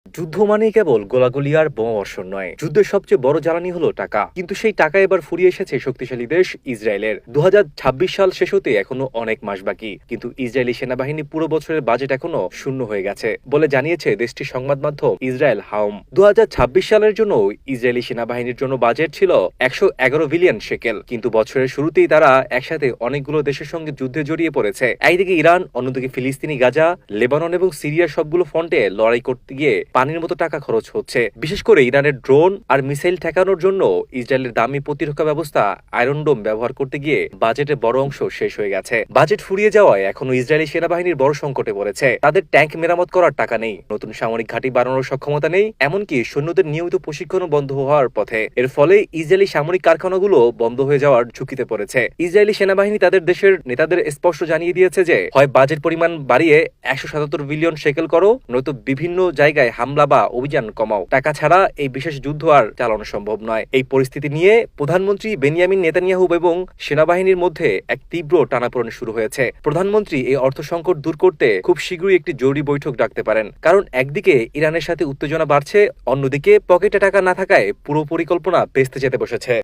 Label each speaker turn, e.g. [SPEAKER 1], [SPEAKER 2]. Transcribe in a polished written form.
[SPEAKER 1] যুদ্ধ মানেই কেবল গোলাগুলি আর বোমাবর্ষণ নয়, যুদ্ধের সবচেয়ে বড় জ্বালানি হলো টাকা। কিন্তু সেই টাকা এবার ফুরিয়ে এসেছে শক্তিশালী দেশ ইসরায়েলের। 2026 সাল শেষ হতে এখনো অনেক মাস বাকি, কিন্তু ইসরায়েলি সেনাবাহিনী পুরো বছরের বাজেট এখনো শূন্য হয়ে গেছে বলে জানিয়েছে দেশটির সংবাদ মাধ্যম ইসরায়েল হাউম। 2026 সালের জন্য ইসরায়েলি সেনাবাহিনীর জন্য বাজেট ছিল 111 বিলিয়ন শেকেল, কিন্তু বছরের শুরুতেই তারা একসাথে অনেকগুলো দেশের সঙ্গে যুদ্ধে জড়িয়ে পড়েছে। একদিকে ইরান, অন্যদিকে ফিলিস্তিনি গাজা, লেবানন এবং সিরিয়ার সবগুলো ফ্রন্টে লড়াই করতে গিয়ে পানির মতো টাকা খরচ হচ্ছে। বিশেষ করে ইরানের ড্রোন আর মিসাইল ঠেকানোর জন্য ইসরায়েলের দামি প্রতিরক্ষা ব্যবস্থা আয়রন ডোম ব্যবহার করতে গিয়ে বাজেটের বড় অংশ শেষ হয়ে গেছে। বাজেট ফুরিয়ে যাওয়ায় এখনো ইসরায়েলি সেনাবাহিনীর বড় সংকটে পড়েছে। তাদের ট্যাঙ্ক মেরামত করার টাকা নেই, নতুন সামরিক ঘাঁটি বানানোর সক্ষমতা নেই, এমনকি সৈন্যদের নিয়মিত প্রশিক্ষণও বন্ধ হওয়ার পথে। এর ফলে ইসরায়েলি সামরিক কারখানাগুলো বন্ধ হয়ে যাওয়ার ঝুঁকিতে পড়েছে। ইসরায়েলি সেনাবাহিনী তাদের দেশের নেতাদের স্পষ্ট জানিয়ে দিয়েছে যে হয় বাজেট পরিমাণ বাড়িয়ে 177 বিলিয়ন শেকেল করো, নয়তো বিভিন্ন জায়গায় হামলা বা অভিযান কমাও। টাকা ছাড়া এই বিশেষ যুদ্ধ আর চালানো সম্ভব নয়। এই পরিস্থিতি নিয়ে প্রধানমন্ত্রী বেনিয়ামিন নেতানিয়াহু এবং সেনাবাহিনীর মধ্যে এক তীব্র টানাপোড়েন শুরু হয়েছে। প্রধানমন্ত্রী এই অর্থ সংকট দূর করতে খুব শীঘ্রই একটি জরুরি বৈঠক ডাকতে পারেন, কারণ একদিকে ইরানের সাথে উত্তেজনা বাড়ছে, অন্যদিকে পকেটে টাকা না থাকায় পুরো পরিকল্পনা ভেস্তে যেতে বসেছে।